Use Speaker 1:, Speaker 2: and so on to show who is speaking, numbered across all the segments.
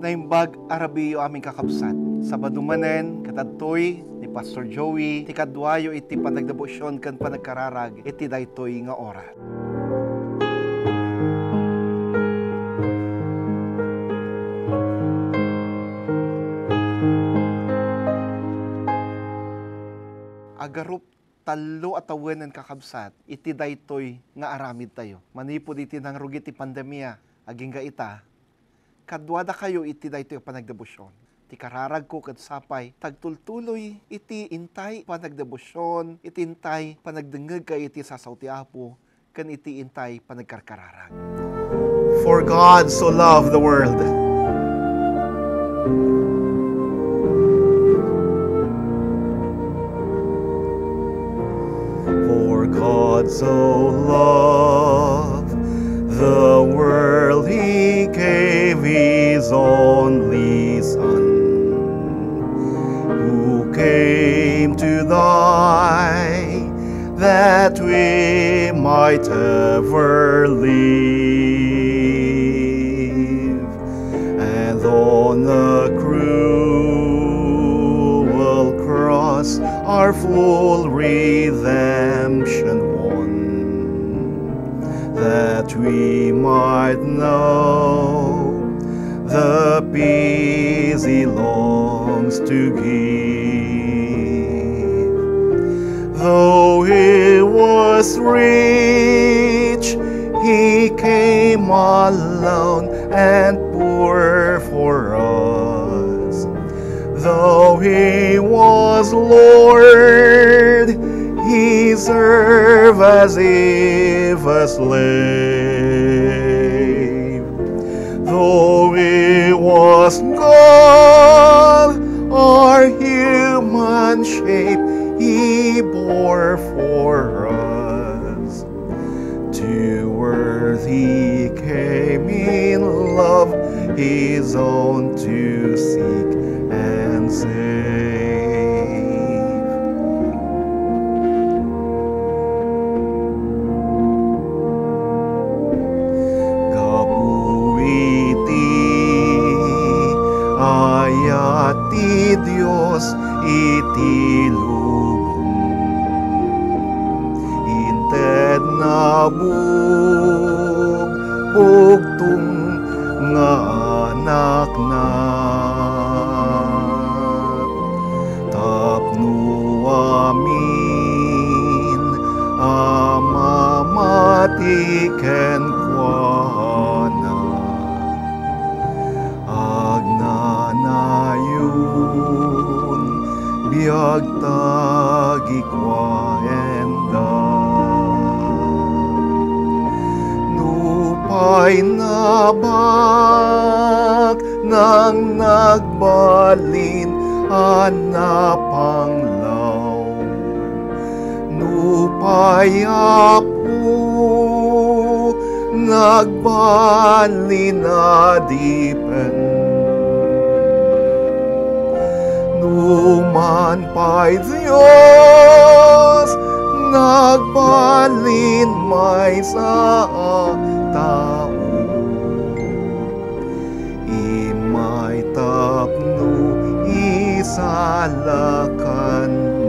Speaker 1: Naimbag arabiyo aming kakabsat. Sabado manen, katadtoy ni Pastor Joey, ti kadwayo iti panagdebosyon kan panagkararag, iti daytoy nga oras. Agarup talo at awen ng kakabsat, iti daytoy nga aramid tayo. Manipod iti nang rugit ti pandemya, aging ga ita, kadwada kayo iti daytoy panagdebosyon. Ti kararag ko kat sapay, tagtultuloy iti intay panagdebosyon, iti intay panagdengeg kay iti sasaw ti Apo, kan iti intay panagkarkararag. For God so loved the world. For God so loved the world, He gave His only Son, who came to die, that we might ever live. And on the cruel cross our full redemption won, that we might know the peace He longs to give. Though He was rich, He came alone and poor for us. Though He was Lord, He served as if a slave. Though He was God, our human shape He bore for us. To earth He came in love, His own to seek and save. Ayati Diyos iti lubong, inted na bugtong nga anak na tapno amin amamatiken kuana agnanayun biag tagi kwaenda nupay nabak nang nagbalin anapanglaw nupay apo nagbalin adipen numan pa'y Diyos nagbalin may sa tao imay tapno isalakan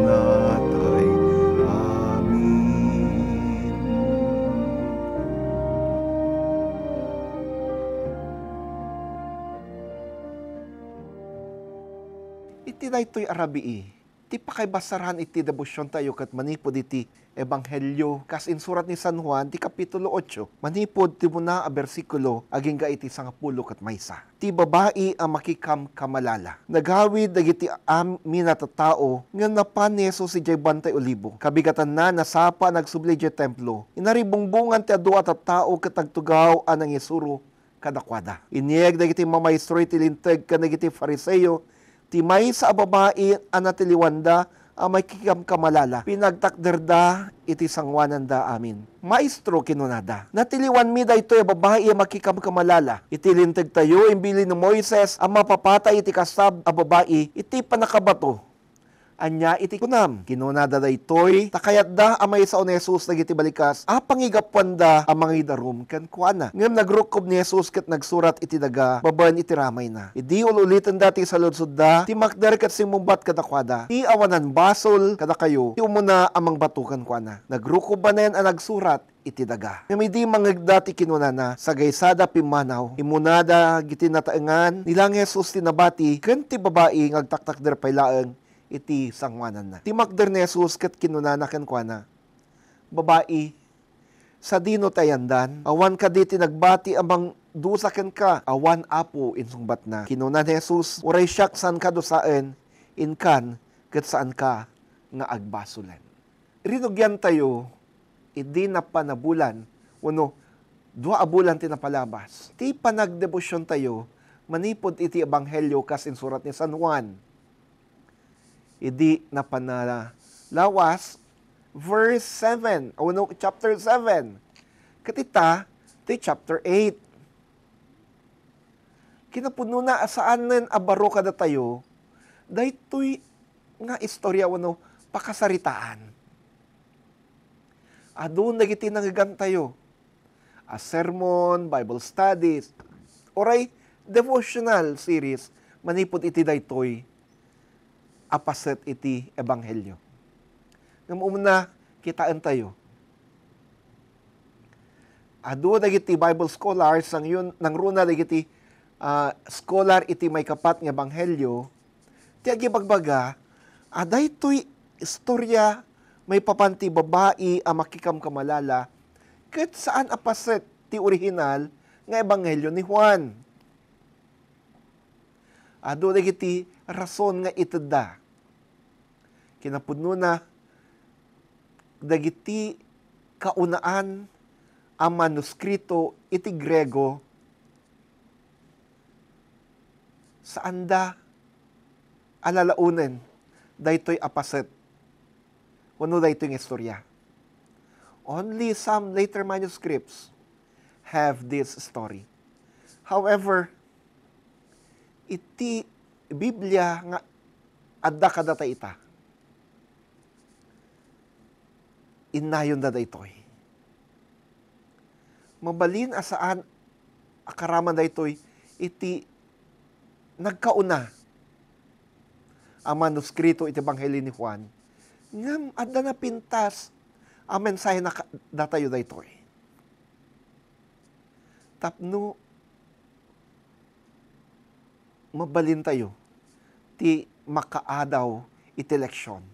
Speaker 1: natay. Amin. Iti daytoy arabii, ti pakaybasaran iti debosyon tayo kat manipod iti Ebanghelyo kas insurat ni San Juan ti kapitulo 8. Manipod ti muna a bersikulo aging ga iti 10 kat maysa. Ti babae ang makikam kamalala. Naghawid dagiti amin na tattao nga napan ni Jesus si jay Bantay Olibo. Kabigatan na nasapa nagsubli jay templo. Inaribungbungan ti adwa tattao katagtugaw anang isuro kadakwada. Inieg dagiti mamaestro iti linteg kanagiti Fariseo ti may sa babae anatiliwanda ang may kamalala. Pinagtakderda iti sangwananda amin. Maestro kinunada. Natiliwan mi da ito babae makikamalala. Itilinteg tayo imbili ni Moises ang mapapatay iti kasab a babae iti panakabato. Anya iti kunam, kinunada da itoy, takayat da amay sa ni Jesus nagiti balikas, pangigapuan da amang idarum ken kuana. Ngem nagrukob ni Jesus ket nagsurat iti daga, baban iti ramay na. Idi ululitan dati sa ludsud da, ti makder ket simumbat kadakwada, ti awanan basol kada kayo, ti umuna amang batukan kuana. Nagrukob ba na yan ang nagsurat, iti daga. Ngem idi mangagdati kinunana, sa gaysada pimanaw, imunada giti nataengan, nilang Jesus tinabati, ken ti babae ngagtaktak der paylaeng, iti sangwanan na. Ti makder ni Jesus ket kinunana ken kuana, babae, sa dino tayandan, awan ka di tinagbati amang dusa ken ka, awan apo insungbat na. Kinuna ni Jesus, uray siyak saan ka dusaen, inkan, ket saan ka nga agbasulan. Rinugyan tayo, idi na panabulan, uno, 2 abulan tinapalabas. Ti panagdebosyon tayo, manipod iti ebanghelyo kas insurat ni San Juan. Idi na panalawas, verse 7, uno, chapter 7. Katita, ti chapter 8. Kinapuno na saan nen abaro kada tayo, daytoy nga istorya uno, pakasaritaan. Adun nagiti nangigan tayo. A sermon, Bible studies, oray devotional series, manipod iti daytoy, apaset iti ebanghelyo. Ngam umuna, kitaan tayo. Adu dagiti Bible scholars, nang runa dagiti scholar iti may kapat nga ebanghelyo, ti agibagbaga, daytoy istorya, may papanti babae a makikam kamalala, ket saan apaset ti original nga ebanghelyo ni Juan. Adu dagiti rason nga iteda. Kinapudno na dagiti kaunaan ang manuskrito iti Grego saan da alalaunen daytoy apaset kuno daytoy nga istorya. Only some later manuscripts have this story. However, iti Biblia nga adda kadata ita, inayon da daytoy. Mabalin asaan akaraman daytoy iti nagkauna ang manuskrito iti Ebanghelyo ni Juan. Ngam adda na pintas ang mensahe na datayo daytoy. Tapno mabalin tayo ti makaadaw iti leksyon.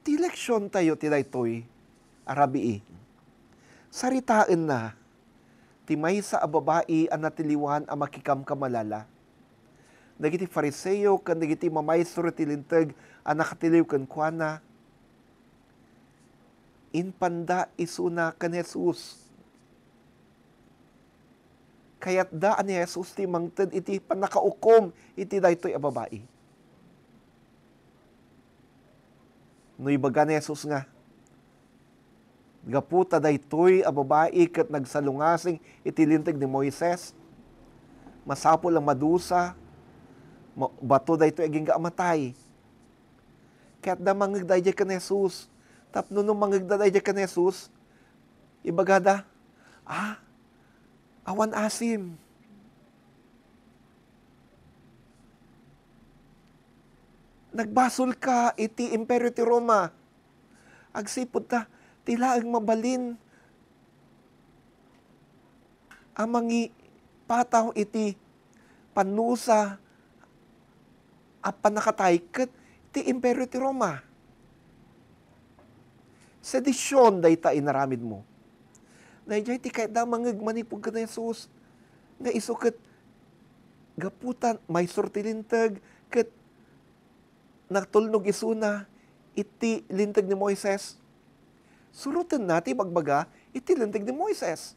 Speaker 1: Ti leksyon tayo ti daytoy arabii. Saritaan na ti maysa a babae a natiliwan a makikam kamalala. Dagiti Fariseo ken dagiti mamaestro ti linteg a nakatiliw ken kuana, inpanda isuna ken Jesus. Kayat da ni Jesus ti mangted iti panakaukom iti daytoy a babae. No ibaga ni Jesus nga, gaputa daytoy a babae ket nagsalungasing iti linteg ni Moises, masapol ang madusa, bato daytoy aging gaamatay. Kaya't da mangagdayjay ka ni Jesus, tapno nung mangagdayjay ka ni Jesus, ibagada, awan asim. Nagbasol ka iti Imperyo ti Roma. Agsipod ta, tilaang mabalin. Amangi pataw iti panusa a panakatay ket ti Imperyo ti Roma. Sedisyon dayta inaramid mo. Dayjay ti kayat da mangagmanipog ka na Jesus. Nga iso ket gaputan may sortilintag ket nagtulnog isuna iti lintag ni Moises. Surutan nati bagbaga iti lintag ni Moises.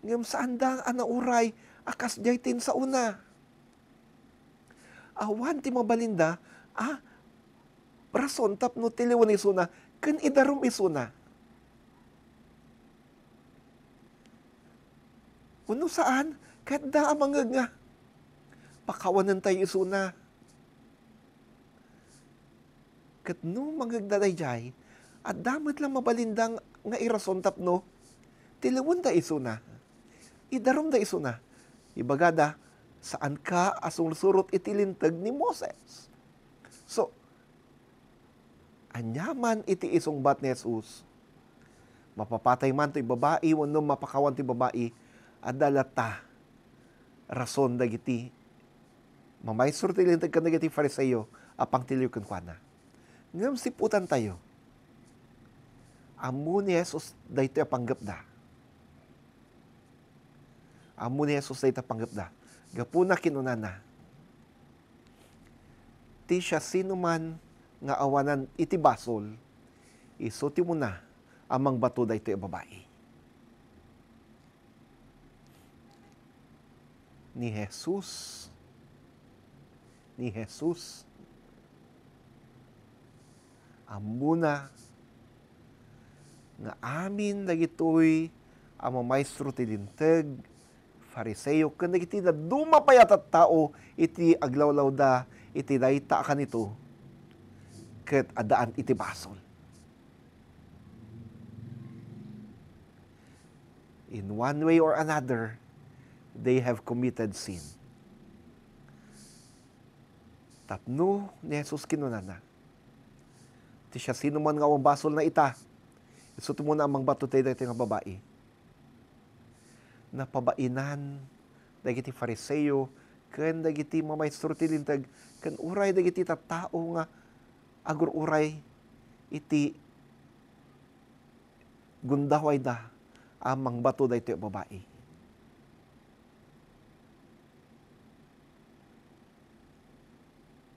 Speaker 1: Ngam saan da anauray akas jaytin sa una. Awan ti mabalinda, rason tapno tiliwan isuna, ken idarum isuna. Kuno saan? Kahit da amangag nga. Pakawanan tayo isuna. Kat no mangagdadayjay, at damat lang mabalindang nga irason tapno, tilawon da iso na. Idarom da iso na. Ibagada, saan ka asong surot itilintag ni Moses. So, anyaman iti isong bat ni Jesus. Mapapatay man to'y babae, wano mapakawan to'y babae, adalata, rason dagiti, mamaysur tilintag ka dagiti fariseyo, apang tiliw kan na. Ngam siputan tayo, amo ni Jesus dahito apanggap da. Amo ni Jesus dahito apanggap da. Gapuna kinunana. Ti siya sino man nga awanan iti basol, isuti mo na amang bato dahito babae. Ni Jesus amuna nga amin dagitoy ang maestro ti linteg fariseyo ken dagiti na dumapayat at tao iti aglawlaw da iti dayta kanito ket adaan iti basol. In one way or another, they have committed sin. Tapno ni Jesus kinunana. Ti siya sino man nga basol na ita. Isuto mo na amang bato tayo dito nga babae. Napabainan dagiti fariseyo ken dagiti mamaestro ti lintag ken uray dagiti tattao nga agur-uray iti gundaway da amang bato dito babae.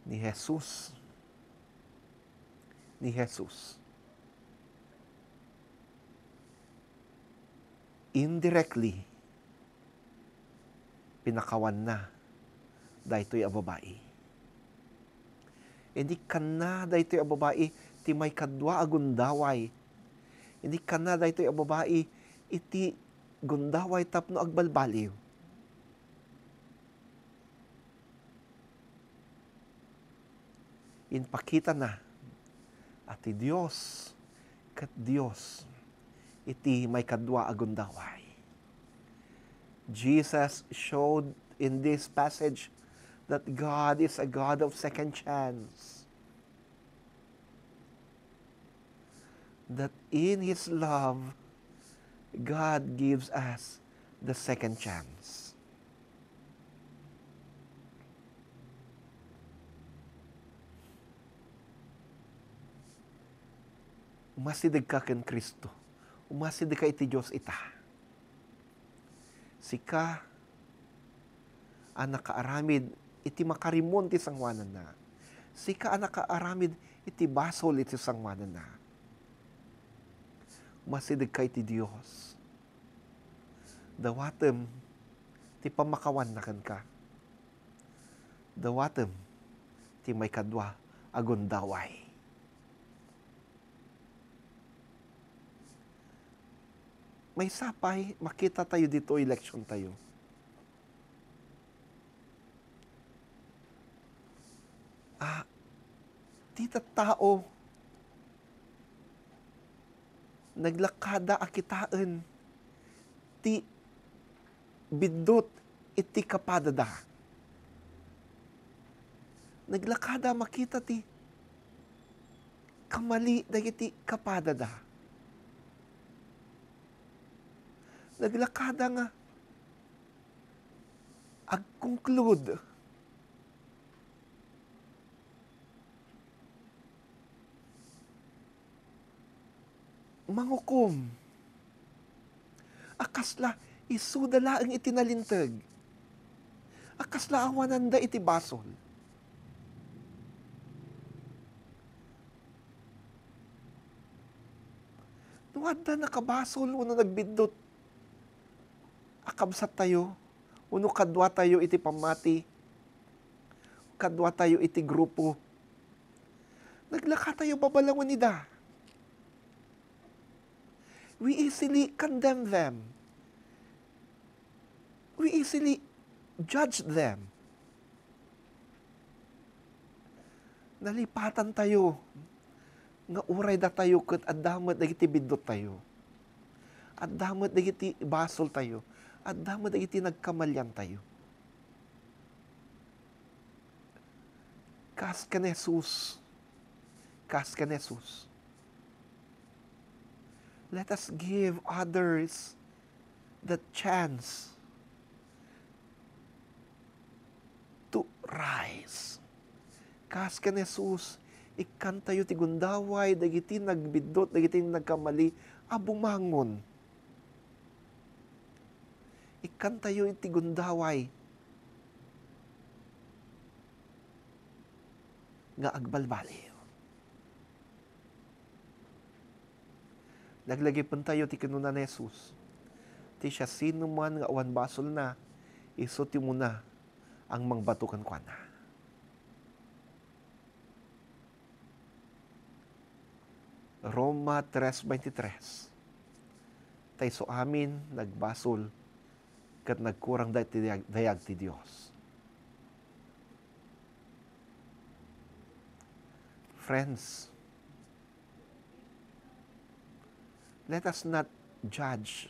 Speaker 1: Ni Jesus indirectly pinakawan na daytoy a babae. Hindi ka na daytoy a babae ti may kadwa a gundaway. Hindi ka na daytoy a babae iti gundaway tapno agbalbaliw. Inpakita na ati Dios ket Dios iti may kadwa a gundaway. Jesus showed in this passage that God is a God of second chance. That in His love, God gives us the second chance. Umasidig ka ken Kristo. Umasidig ka iti Diyos ita. Sika, anak kaaramid, iti makarimon ti sangwanan na. Sika, anak kaaramid, iti basol iti sangwanan na. Umasidig ka iti Diyos. Dawatem, ti pamakawan na kan ka. Dawatem, ti may kadwa, agundaway. May sapay, makita tayo dito, election tayo. Tita tao, naglakada akitaan, ti bidot iti kapadada. Naglakada makita ti kamali dagiti kapadada. Naglakada nga ag-conclude mangukom. Akasla isudala ang itinalintag. Akasla awananda iti basol. Nuwadda nakabasol, uno nagbindot. Akabsat tayo, uno kadwa tayo iti pamati, kadwa tayo iti grupo. Naglaka tayo babalangon nida. We easily condemn them. We easily judge them. Nalipatan tayo nga uray da tayo ket addamet dagiti biddot tayo. Addamet dagiti basol tayo. Addamet dagiti nagkamalyan tayo. Kas kan Jesus. Kas kan Jesus. Let us give others the chance to rise. Kas kan Jesus, ikan tayo ti gundaway, dagiti nagbidot, dagiti nagkamali, bumangon. Ikan tayo iti gundaway, nga agbalbali. Naglagay pa tayo ti kinuna ni Jesus. Ti siya sino man nga awan basol na, isuti mo na ang mangbatukan kwa na. Roma 3:23. Tay so amin nagbasol kat nagkurang dayag ti Dios. Friends, let us not judge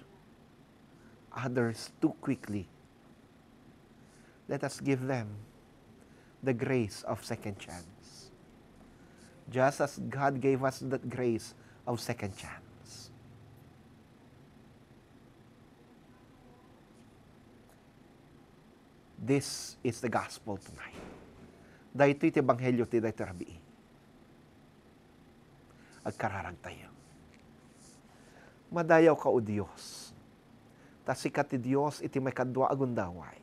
Speaker 1: others too quickly. Let us give them the grace of second chance. Just as God gave us that grace of second chance. This is the gospel tonight. Dahito iti ebanghelyo ti dahito rabii. Agkararag tayo. Madayaw ka o Diyos. Ta sikat ti Diyos iti may kadwa agundaway.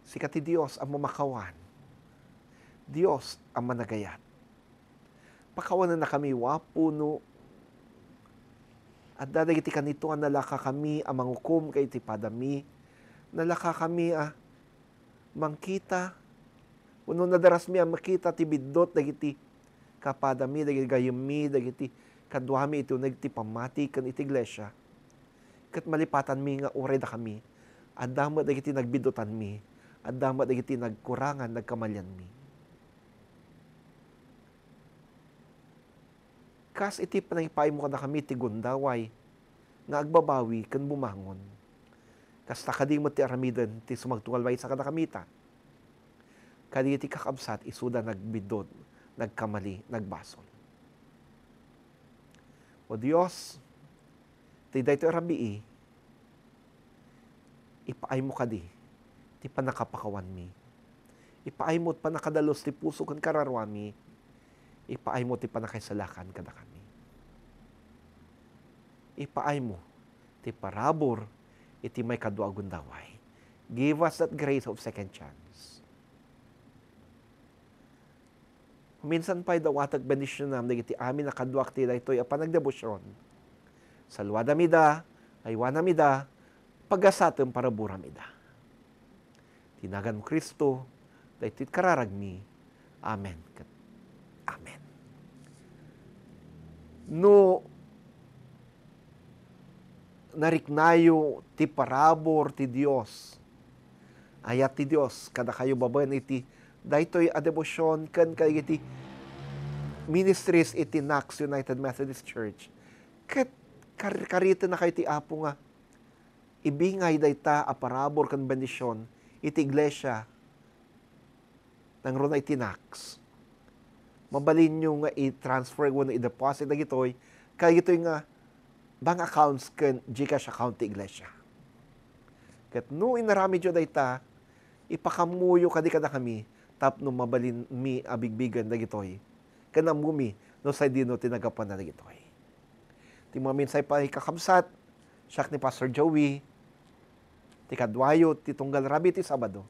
Speaker 1: Sikat ti Diyos ang mamakawan. Diyos ang managayat. Pakawanan na kami wapuno. At dadagiti kanito ang nalaka kami ang mangukom kay iti padami. Nalaka kami mangkita. Uno nadaras mi ang makita ti biddot dagiti kapadami, dagiti gayumi, dagiti kadwami ito nagti pamati kan iti iglesia. Kat malipatan mi nga uray da kami. Adama dagiti nagbidotan mi. Adama dagiti nagkurangan, nagkamalyan mi. Kas iti panaypay mo kada kami ti gundaway nga agbabawi kan bumangon. Kas takading mo ti aramidan ti sumagtungalway sa kada kamita. Kadi iti kakabsat isuda nagbidod, nagkamali, nagbasol. O Diyos, ti dayto arabii, ipaay mo kadi, ti panakapakawan mi. Ipaay mo ti panakadalos ti puso kan kararwami, ipaay mo ti panakaisalakan kada kami. Ipaay mo ti parabor, iti may kadwa agundaway. Give us that grace of second chance. Minsan pa'y dawatag benisyon nam, nagiti amin na kadwak ti daytoy a panagdebosyon. Salwadamida, aywanamida, pagasatem para buramida. Tinagan mo Kristo, daytoy kararagmi. Amen. Amen. No, nariknayo ti parabor ti Dios. Ayat ti Dios, kada kayo babayan iti, daytoy a debosyon, kan kayo iti ministries iti Knox United Methodist Church. Kat karita na kayo ti Apo nga, ibingay dayta a parabor kan bendisyon, iti iglesia, nang ron iti Knox. Mabalin nyo nga i-transfer mo na i-deposit na gitoy, kaya gitoy nga bank accounts kan GCash account ti iglesia. Kat no inarami dyo dayta, ipakamuyo kadi kada kami, tapno mabalin mi abigbigan na gitoy. Kanamumi, no sa dino tinagapan na gitoy. Ti mga minsay pa kakabsat, siyak ni Pastor Joey, ti kadwayo, ti tunggal rabi ti Sabado.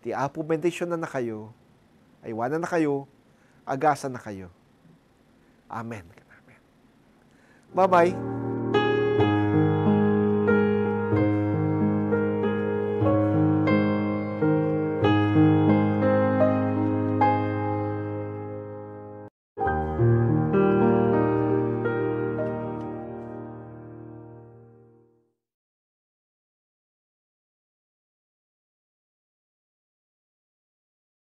Speaker 1: Ti Apo bendition na kayo, aywanan na kayo, agasan na kayo. Amen. Bye-bye.